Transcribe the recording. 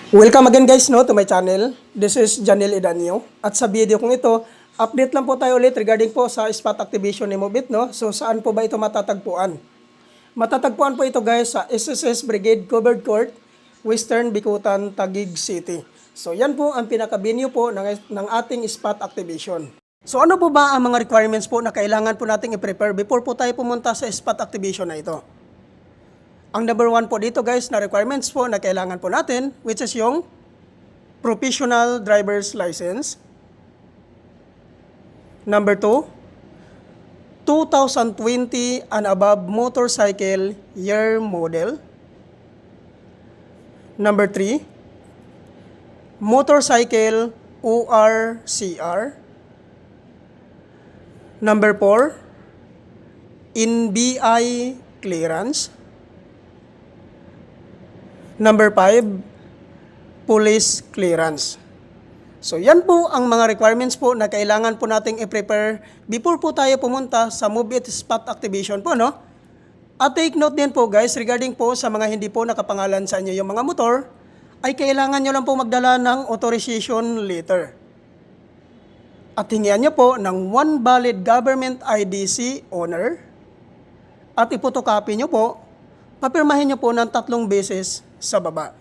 Welcome again guys to my channel. This is Janel Edanio. At sa video kong ito, update lang po tayo ulit regarding po sa spot activation ni Mobit. So saan po ba ito matatagpuan? Matatagpuan po ito guys sa SSS Brigade Covered Court, Western Bicutan, Taguig City. So yan po ang pinaka-venue po ng ating spot activation. So ano po ba ang mga requirements po na kailangan po nating i-prepare before po tayo pumunta sa spot activation na ito? Ang number 1 po dito guys na requirements po na kailangan po natin, which is yung professional driver's license. Number 2, 2020 and above motorcycle year model. Number 3, motorcycle ORCR. Number 4, NBI clearance. Number 5, police clearance. So yan po ang mga requirements po na kailangan po nating i-prepare before po tayo pumunta sa Mobit spot activation po, no? At take note din po guys, regarding po sa mga hindi po nakapangalan sa inyo yung mga motor, ay kailangan nyo lang po magdala ng authorization letter. At hingian nyo po ng one valid government IDC owner. At ipotocopy nyo po, papirmahin nyo po ng 3 beses sa baba.